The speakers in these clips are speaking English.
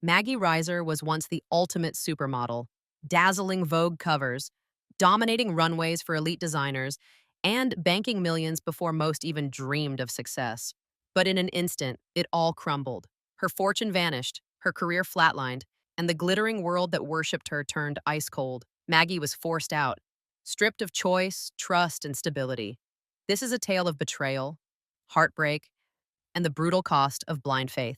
Maggie Rizer was once the ultimate supermodel, dazzling Vogue covers, dominating runways for elite designers, and banking millions before most even dreamed of success. But in an instant, it all crumbled. Her fortune vanished, her career flatlined, and the glittering world that worshipped her turned ice cold. Maggie was forced out, stripped of choice, trust, and stability. This is a tale of betrayal, heartbreak, and the brutal cost of blind faith.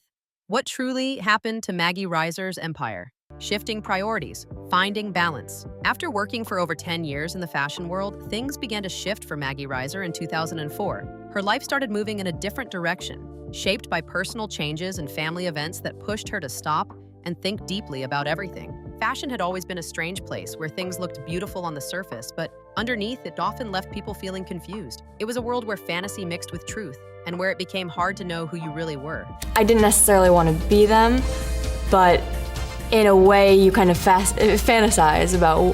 What truly happened to Maggie Rizer's empire? Shifting priorities, finding balance. After working for over 10 years in the fashion world, things began to shift for Maggie Rizer in 2004. Her life started moving in a different direction, shaped by personal changes and family events that pushed her to stop and think deeply about everything. Fashion had always been a strange place where things looked beautiful on the surface, but underneath, it often left people feeling confused. It was a world where fantasy mixed with truth, and where it became hard to know who you really were. I didn't necessarily want to be them, but in a way you kind of fantasize about,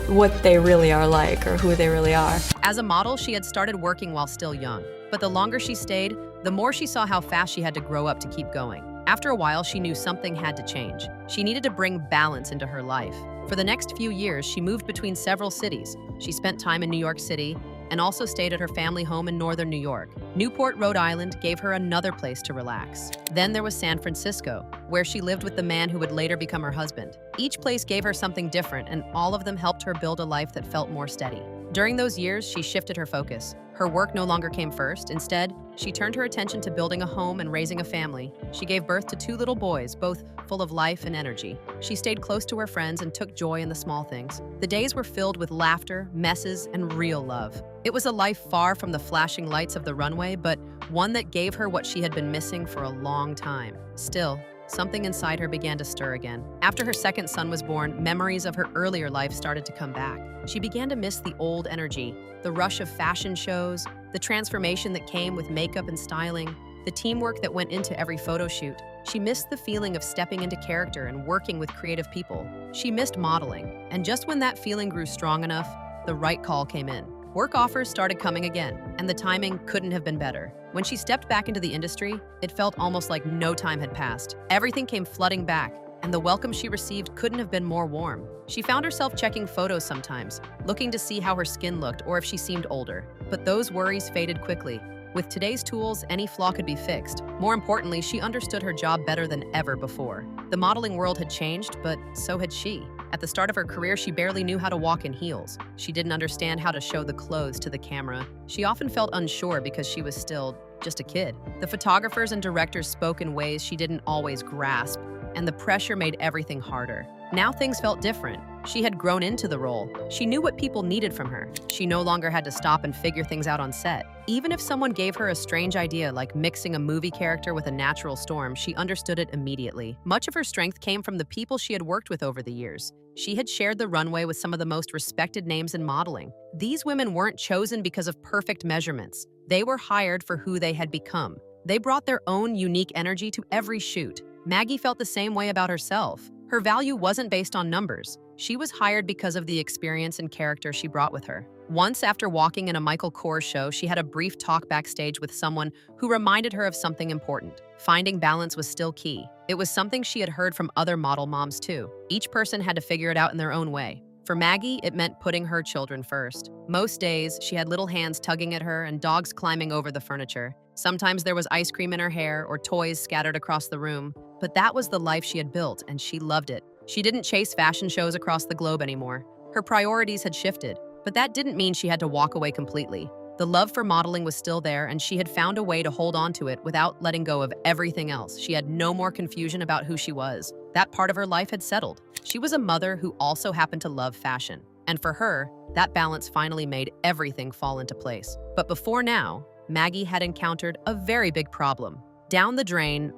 what they really are like or who they really are. As a model, she had started working while still young, but the longer she stayed, the more she saw how fast she had to grow up to keep going. After a while, she knew something had to change. She needed to bring balance into her life. For the next few years, she moved between several cities. She spent time in New York City and also stayed at her family home in northern New York. Newport, Rhode Island gave her another place to relax. Then there was San Francisco, where she lived with the man who would later become her husband. Each place gave her something different, and all of them helped her build a life that felt more steady. During those years, she shifted her focus. Her work no longer came first. Instead, she turned her attention to building a home and raising a family. She gave birth to 2 little boys, both full of life and energy. She stayed close to her friends and took joy in the small things. The days were filled with laughter, messes, and real love. It was a life far from the flashing lights of the runway, but one that gave her what she had been missing for a long time. Still, something inside her began to stir again. After her second son was born, memories of her earlier life started to come back. She began to miss the old energy, the rush of fashion shows, the transformation that came with makeup and styling, the teamwork that went into every photo shoot. She missed the feeling of stepping into character and working with creative people. She missed modeling, and just when that feeling grew strong enough, the right call came in. Work offers started coming again, and the timing couldn't have been better. When she stepped back into the industry, it felt almost like no time had passed. Everything came flooding back, and the welcome she received couldn't have been more warm. She found herself checking photos sometimes, looking to see how her skin looked or if she seemed older. But those worries faded quickly. With today's tools, any flaw could be fixed. More importantly, she understood her job better than ever before. The modeling world had changed, but so had she. At the start of her career, she barely knew how to walk in heels. She didn't understand how to show the clothes to the camera. She often felt unsure because she was still just a kid. The photographers and directors spoke in ways she didn't always grasp, and the pressure made everything harder. Now things felt different. She had grown into the role. She knew what people needed from her. She no longer had to stop and figure things out on set. Even if someone gave her a strange idea like mixing a movie character with a natural storm, she understood it immediately. Much of her strength came from the people she had worked with over the years. She had shared the runway with some of the most respected names in modeling. These women weren't chosen because of perfect measurements. They were hired for who they had become. They brought their own unique energy to every shoot. Maggie felt the same way about herself. Her value wasn't based on numbers. She was hired because of the experience and character she brought with her. Once, after walking in a Michael Kors show, she had a brief talk backstage with someone who reminded her of something important. Finding balance was still key. It was something she had heard from other model moms too. Each person had to figure it out in their own way. For Maggie, it meant putting her children first. Most days, she had little hands tugging at her and dogs climbing over the furniture. Sometimes there was ice cream in her hair or toys scattered across the room. But that was the life she had built, and she loved it. She didn't chase fashion shows across the globe anymore. Her priorities had shifted, but that didn't mean she had to walk away completely. The love for modeling was still there, and she had found a way to hold on to it without letting go of everything else. She had no more confusion about who she was. That part of her life had settled. She was a mother who also happened to love fashion. And for her, that balance finally made everything fall into place. But before now, Maggie had encountered a very big problem. Down the drain,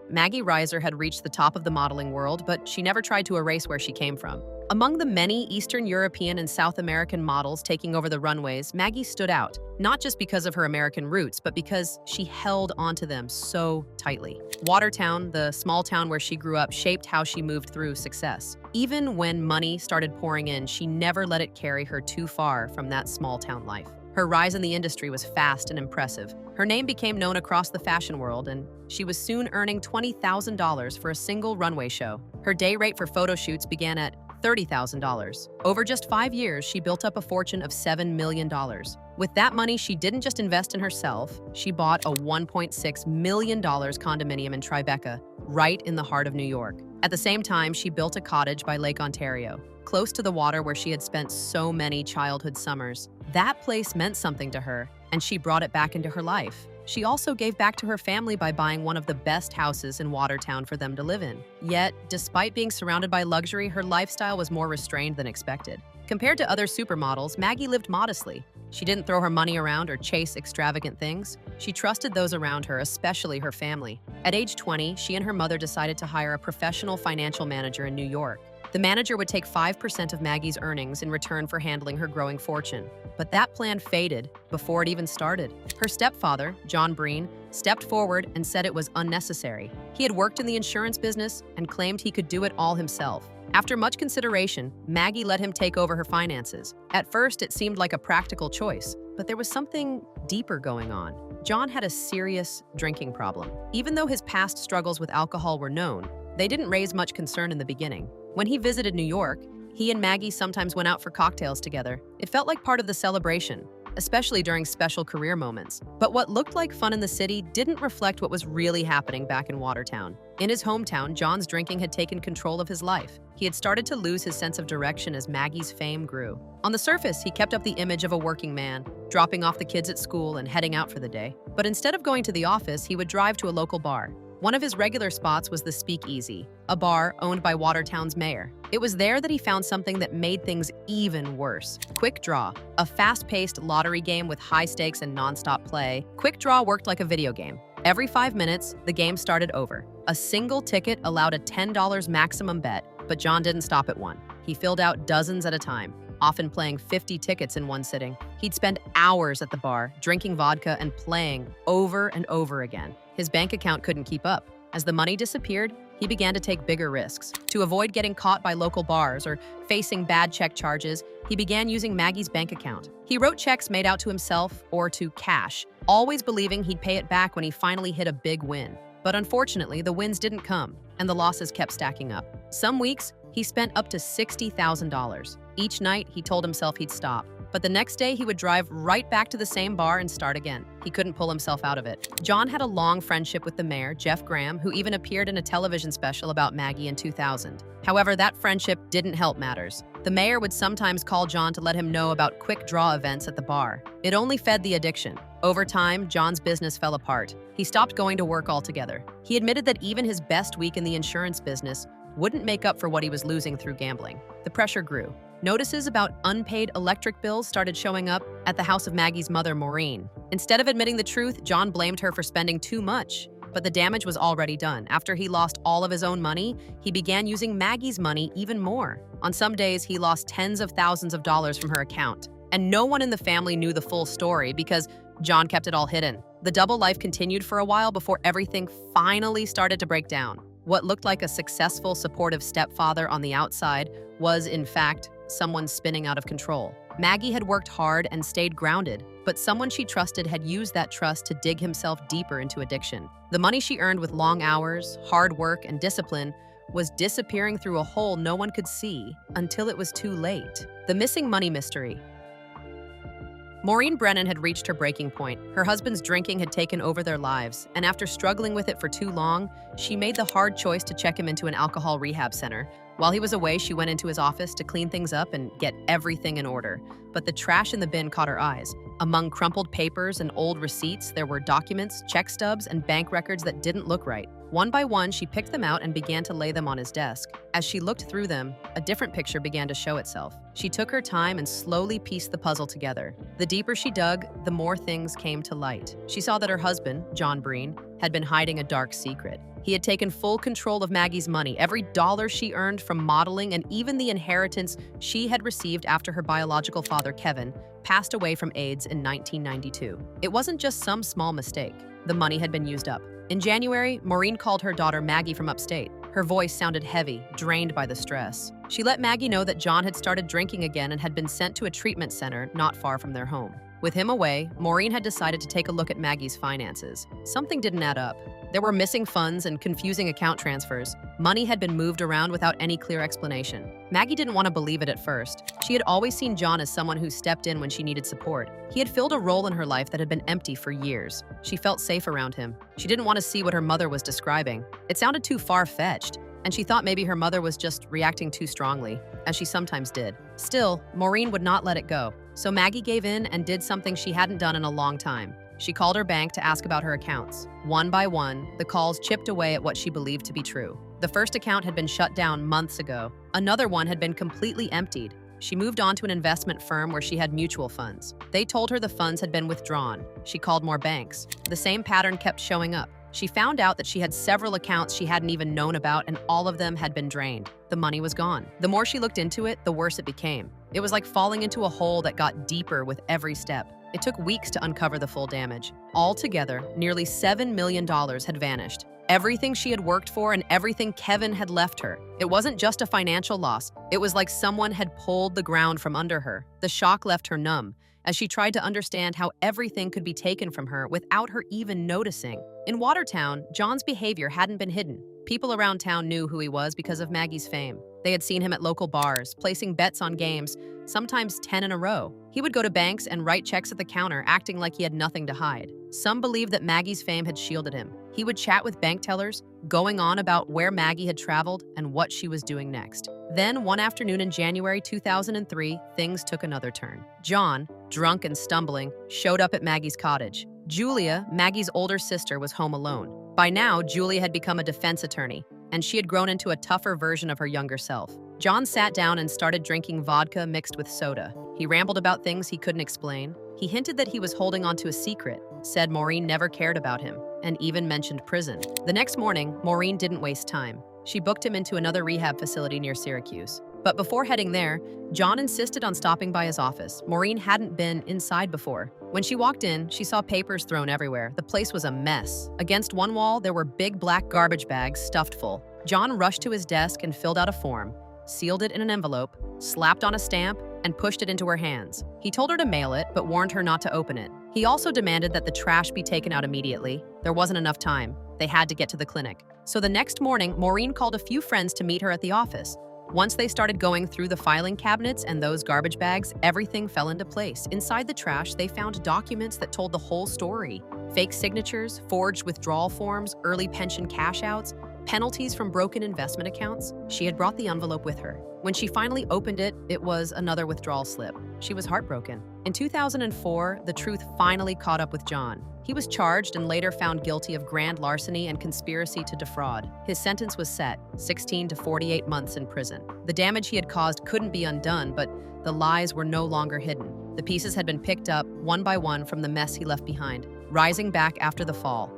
Maggie Rizer had reached the top of the modeling world, but she never tried to erase where she came from. Among the many Eastern European and South American models taking over the runways, Maggie stood out, not just because of her American roots, but because she held onto them so tightly. Watertown, the small town where she grew up, shaped how she moved through success. Even when money started pouring in, she never let it carry her too far from that small town life. Her rise in the industry was fast and impressive. Her name became known across the fashion world, and she was soon earning $20,000 for a single runway show. Her day rate for photo shoots began at $30,000. Over just 5 years, she built up a fortune of $7 million. With that money, she didn't just invest in herself, she bought a $1.6 million condominium in Tribeca, right in the heart of New York. At the same time, she built a cottage by Lake Ontario, close to the water where she had spent so many childhood summers. That place meant something to her, and she brought it back into her life. She also gave back to her family by buying one of the best houses in Watertown for them to live in. Yet, despite being surrounded by luxury, her lifestyle was more restrained than expected. Compared to other supermodels, Maggie lived modestly. She didn't throw her money around or chase extravagant things. She trusted those around her, especially her family. At age 20, she and her mother decided to hire a professional financial manager in New York. The manager would take 5% of Maggie's earnings in return for handling her growing fortune. But that plan faded before it even started. Her stepfather, John Breen, stepped forward and said it was unnecessary. He had worked in the insurance business and claimed he could do it all himself. After much consideration, Maggie let him take over her finances. At first, it seemed like a practical choice, but there was something deeper going on. John had a serious drinking problem. Even though his past struggles with alcohol were known, they didn't raise much concern in the beginning. When he visited New York, he and Maggie sometimes went out for cocktails together. It felt like part of the celebration, especially during special career moments. But what looked like fun in the city didn't reflect what was really happening back in Watertown. In his hometown, John's drinking had taken control of his life. He had started to lose his sense of direction as Maggie's fame grew. On the surface, he kept up the image of a working man, dropping off the kids at school and heading out for the day. But instead of going to the office, he would drive to a local bar. One of his regular spots was the Speakeasy, a bar owned by Watertown's mayor. It was there that he found something that made things even worse. Quick Draw, a fast-paced lottery game with high stakes and non-stop play. Quick Draw worked like a video game. Every 5 minutes, the game started over. A single ticket allowed a $10 maximum bet, but John didn't stop at one. He filled out dozens at a time, often playing 50 tickets in one sitting. He'd spend hours at the bar, drinking vodka and playing over and over again. His bank account couldn't keep up. As the money disappeared, he began to take bigger risks. To avoid getting caught by local bars or facing bad check charges, he began using Maggie's bank account. He wrote checks made out to himself or to cash, always believing he'd pay it back when he finally hit a big win. But unfortunately, the wins didn't come, and the losses kept stacking up. Some weeks, he spent up to $60,000. Each night, he told himself he'd stop. But the next day, he would drive right back to the same bar and start again. He couldn't pull himself out of it. John had a long friendship with the mayor, Jeff Graham, who even appeared in a television special about Maggie in 2000. However, that friendship didn't help matters. The mayor would sometimes call John to let him know about quick draw events at the bar. It only fed the addiction. Over time, John's business fell apart. He stopped going to work altogether. He admitted that even his best week in the insurance business wouldn't make up for what he was losing through gambling. The pressure grew. Notices about unpaid electric bills started showing up at the house of Maggie's mother, Maureen. Instead of admitting the truth, John blamed her for spending too much. But the damage was already done. After he lost all of his own money, he began using Maggie's money even more. On some days, he lost tens of thousands of dollars from her account. And no one in the family knew the full story because John kept it all hidden. The double life continued for a while before everything finally started to break down. What looked like a successful, supportive stepfather on the outside was, in fact, someone spinning out of control. Maggie had worked hard and stayed grounded, but someone she trusted had used that trust to dig himself deeper into addiction. The money she earned with long hours, hard work, and discipline was disappearing through a hole no one could see until it was too late. The missing money mystery. Maureen Brennan had reached her breaking point. Her husband's drinking had taken over their lives, and after struggling with it for too long, she made the hard choice to check him into an alcohol rehab center. While he was away, she went into his office to clean things up and get everything in order. But the trash in the bin caught her eyes. Among crumpled papers and old receipts, there were documents, check stubs, and bank records that didn't look right. One by one, she picked them out and began to lay them on his desk. As she looked through them, a different picture began to show itself. She took her time and slowly pieced the puzzle together. The deeper she dug, the more things came to light. She saw that her husband, John Breen, had been hiding a dark secret. He had taken full control of Maggie's money, every dollar she earned from modeling, and even the inheritance she had received after her biological father, Kevin, passed away from AIDS in 1992. It wasn't just some small mistake. The money had been used up. In January, Maureen called her daughter Maggie from upstate. Her voice sounded heavy, drained by the stress. She let Maggie know that John had started drinking again and had been sent to a treatment center not far from their home. With him away, Maureen had decided to take a look at Maggie's finances. Something didn't add up. There were missing funds and confusing account transfers. Money had been moved around without any clear explanation. Maggie didn't want to believe it at first. She had always seen John as someone who stepped in when she needed support. He had filled a role in her life that had been empty for years. She felt safe around him. She didn't want to see what her mother was describing. It sounded too far-fetched, and she thought maybe her mother was just reacting too strongly, as she sometimes did. Still, Maureen would not let it go. So Maggie gave in and did something she hadn't done in a long time. She called her bank to ask about her accounts. One by one, the calls chipped away at what she believed to be true. The first account had been shut down months ago. Another one had been completely emptied. She moved on to an investment firm where she had mutual funds. They told her the funds had been withdrawn. She called more banks. The same pattern kept showing up. She found out that she had several accounts she hadn't even known about, and all of them had been drained. The money was gone. The more she looked into it, the worse it became. It was like falling into a hole that got deeper with every step. It took weeks to uncover the full damage. Altogether, nearly $7 million had vanished. Everything she had worked for and everything Kevin had left her. It wasn't just a financial loss. It was like someone had pulled the ground from under her. The shock left her numb as she tried to understand how everything could be taken from her without her even noticing. In Watertown, John's behavior hadn't been hidden. People around town knew who he was because of Maggie's fame. They had seen him at local bars, placing bets on games, sometimes 10 in a row. He would go to banks and write checks at the counter, acting like he had nothing to hide. Some believed that Maggie's fame had shielded him. He would chat with bank tellers, going on about where Maggie had traveled and what she was doing next. Then, one afternoon in January 2003, things took another turn. John, drunk and stumbling, showed up at Maggie's cottage. Julia, Maggie's older sister, was home alone. By now, Julia had become a defense attorney, and she had grown into a tougher version of her younger self. John sat down and started drinking vodka mixed with soda. He rambled about things he couldn't explain. He hinted that he was holding on to a secret, said Maureen never cared about him, and even mentioned prison. The next morning, Maureen didn't waste time. She booked him into another rehab facility near Syracuse. But before heading there, John insisted on stopping by his office. Maureen hadn't been inside before. When she walked in, she saw papers thrown everywhere. The place was a mess. Against one wall, there were big black garbage bags stuffed full. John rushed to his desk and filled out a form, sealed it in an envelope, slapped on a stamp, and pushed it into her hands. He told her to mail it, but warned her not to open it. He also demanded that the trash be taken out immediately. There wasn't enough time. They had to get to the clinic. So the next morning, Maureen called a few friends to meet her at the office. Once they started going through the filing cabinets and those garbage bags, everything fell into place. Inside the trash, they found documents that told the whole story. Fake signatures, forged withdrawal forms, early pension cash-outs, penalties from broken investment accounts. She had brought the envelope with her. When she finally opened it, it was another withdrawal slip. She was heartbroken. In 2004, the truth finally caught up with John. He was charged and later found guilty of grand larceny and conspiracy to defraud. His sentence was set, 16 to 48 months in prison. The damage he had caused couldn't be undone, but the lies were no longer hidden. The pieces had been picked up one by one from the mess he left behind, rising back after the fall.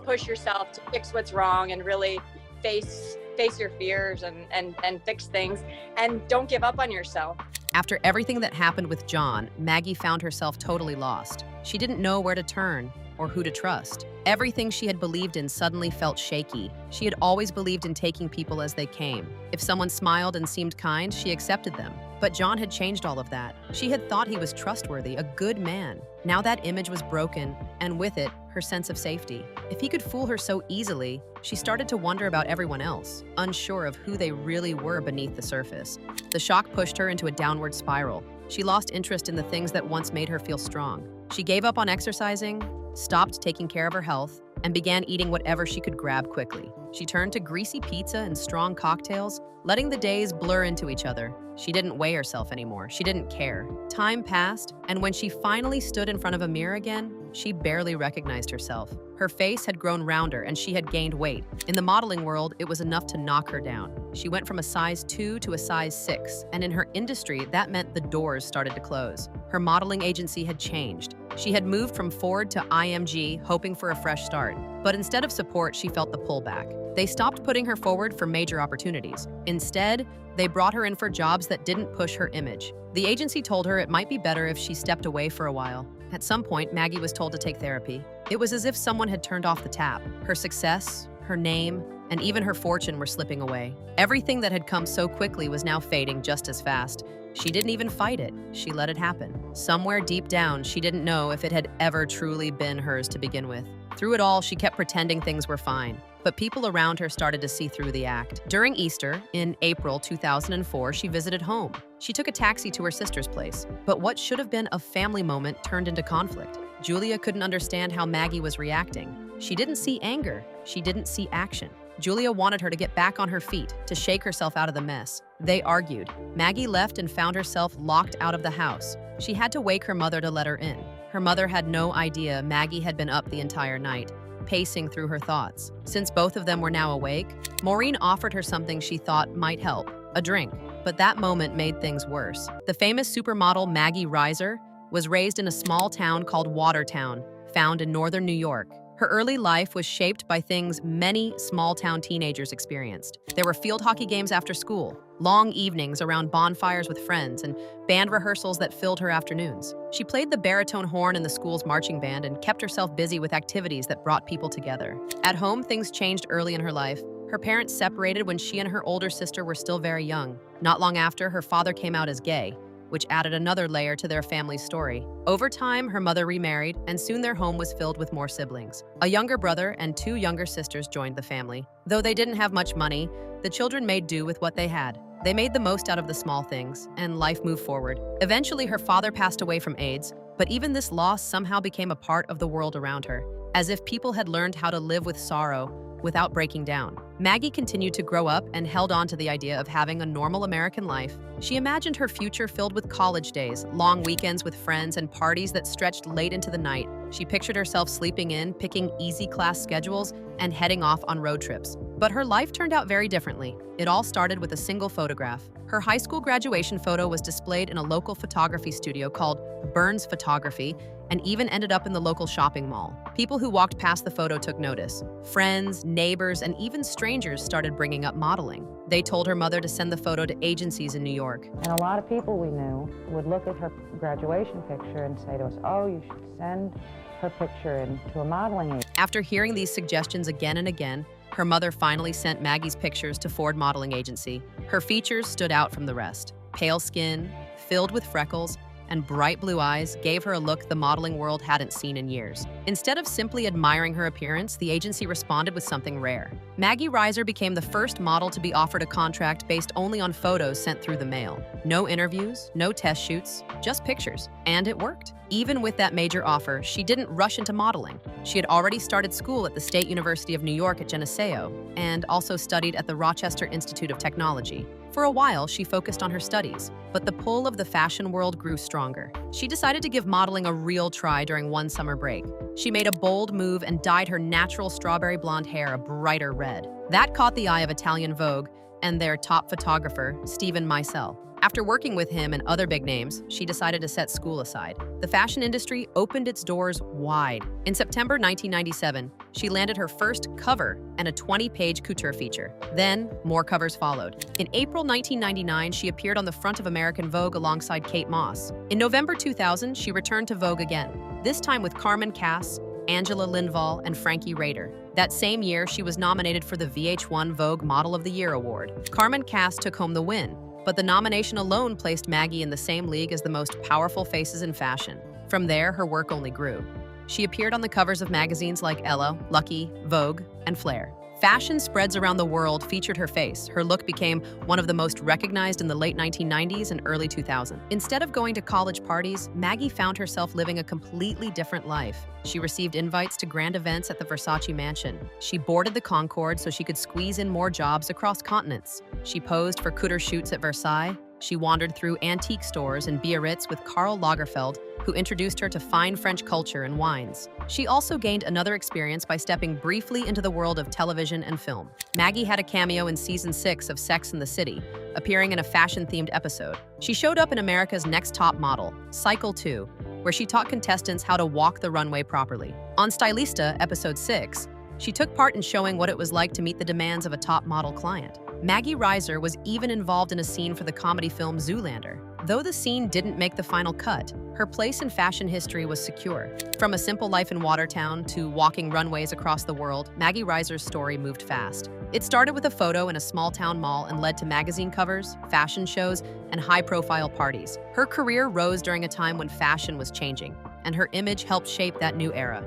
Push yourself to fix what's wrong and really face your fears and fix things, and don't give up on yourself. After everything that happened with John, Maggie found herself totally lost. She didn't know where to turn or who to trust. Everything she had believed in suddenly felt shaky. She had always believed in taking people as they came. If someone smiled and seemed kind, she accepted them. But John had changed all of that. She had thought he was trustworthy, a good man. Now that image was broken, and with it, her sense of safety. If he could fool her so easily, she started to wonder about everyone else, unsure of who they really were beneath the surface. The shock pushed her into a downward spiral. She lost interest in the things that once made her feel strong. She gave up on exercising, stopped taking care of her health, and began eating whatever she could grab quickly. She turned to greasy pizza and strong cocktails, letting the days blur into each other. She didn't weigh herself anymore. She didn't care. Time passed, and when she finally stood in front of a mirror again, she barely recognized herself. Her face had grown rounder and she had gained weight. In the modeling world, it was enough to knock her down. She went from a size 2 to a size 6, and in her industry, that meant the doors started to close. Her modeling agency had changed. She had moved from Ford to IMG, hoping for a fresh start. But instead of support, she felt the pullback. They stopped putting her forward for major opportunities. Instead, they brought her in for jobs that didn't push her image. The agency told her it might be better if she stepped away for a while. At some point, Maggie was told to take therapy. It was as if someone had turned off the tap. Her success, her name, and even her fortune were slipping away. Everything that had come so quickly was now fading just as fast. She didn't even fight it. She let it happen. Somewhere deep down, she didn't know if it had ever truly been hers to begin with. Through it all, she kept pretending things were fine. But people around her started to see through the act. During Easter, in April 2004, she visited home. She took a taxi to her sister's place. But what should have been a family moment turned into conflict. Julia couldn't understand how Maggie was reacting. She didn't see anger. She didn't see action. Julia wanted her to get back on her feet, to shake herself out of the mess. They argued. Maggie left and found herself locked out of the house. She had to wake her mother to let her in. Her mother had no idea Maggie had been up the entire night, pacing through her thoughts. Since both of them were now awake, Maureen offered her something she thought might help, a drink. But that moment made things worse. The famous supermodel Maggie Rizer was raised in a small town called Watertown, found in northern New York. Her early life was shaped by things many small-town teenagers experienced. There were field hockey games after school, long evenings around bonfires with friends, and band rehearsals that filled her afternoons. She played the baritone horn in the school's marching band and kept herself busy with activities that brought people together. At home, things changed early in her life. Her parents separated when she and her older sister were still very young. Not long after, her father came out as gay, which added another layer to their family's story. Over time, her mother remarried, and soon their home was filled with more siblings. A younger brother and 2 younger sisters joined the family. Though they didn't have much money, the children made do with what they had. They made the most out of the small things, and life moved forward. Eventually, her father passed away from AIDS, but even this loss somehow became a part of the world around her, as if people had learned how to live with sorrow without breaking down. Maggie continued to grow up and held on to the idea of having a normal American life. She imagined her future filled with college days, long weekends with friends, and parties that stretched late into the night. She pictured herself sleeping in, picking easy class schedules, and heading off on road trips. But her life turned out very differently. It all started with a single photograph. Her high school graduation photo was displayed in a local photography studio called Burns Photography, and even ended up in the local shopping mall. People who walked past the photo took notice. Friends, neighbors, and even strangers started bringing up modeling. They told her mother to send the photo to agencies in New York. And a lot of people we knew would look at her graduation picture and say to us, oh, you should send her picture in to a modeling agency. After hearing these suggestions again and again, her mother finally sent Maggie's pictures to Ford Modeling Agency. Her features stood out from the rest. Pale skin, filled with freckles, and bright blue eyes gave her a look the modeling world hadn't seen in years. Instead of simply admiring her appearance, the agency responded with something rare. Maggie Rizer became the first model to be offered a contract based only on photos sent through the mail. No interviews, no test shoots, just pictures. And it worked. Even with that major offer, she didn't rush into modeling. She had already started school at the State University of New York at Geneseo, and also studied at the Rochester Institute of Technology. For a while, she focused on her studies, but the pull of the fashion world grew stronger. She decided to give modeling a real try during one summer break. She made a bold move and dyed her natural strawberry blonde hair a brighter red. That caught the eye of Italian Vogue and their top photographer, Stephen Meisel. After working with him and other big names, she decided to set school aside. The fashion industry opened its doors wide. In September 1997, she landed her first cover and a 20-page couture feature. Then, more covers followed. In April 1999, she appeared on the front of American Vogue alongside Kate Moss. In November 2000, she returned to Vogue again, this time with Carmen Cass, Angela Lindvall, and Frankie Rader. That same year, she was nominated for the VH1 Vogue Model of the Year award. Carmen Cass took home the win, but the nomination alone placed Maggie in the same league as the most powerful faces in fashion. From there, her work only grew. She appeared on the covers of magazines like Elle, Lucky, Vogue, and Flair. Fashion spreads around the world featured her face. Her look became one of the most recognized in the late 1990s and early 2000s. Instead of going to college parties, Maggie found herself living a completely different life. She received invites to grand events at the Versace mansion. She boarded the Concorde so she could squeeze in more jobs across continents. She posed for couture shoots at Versailles. She wandered through antique stores in Biarritz with Karl Lagerfeld, who introduced her to fine French culture and wines. She also gained another experience by stepping briefly into the world of television and film. Maggie had a cameo in season 6 of Sex and the City, appearing in a fashion-themed episode. She showed up in America's Next Top Model, Cycle 2, where she taught contestants how to walk the runway properly. On Stylista, episode 6, she took part in showing what it was like to meet the demands of a top model client. Maggie Rizer was even involved in a scene for the comedy film Zoolander. Though the scene didn't make the final cut, her place in fashion history was secure. From a simple life in Watertown to walking runways across the world, Maggie Rizer's story moved fast. It started with a photo in a small-town mall and led to magazine covers, fashion shows, and high-profile parties. Her career rose during a time when fashion was changing, and her image helped shape that new era.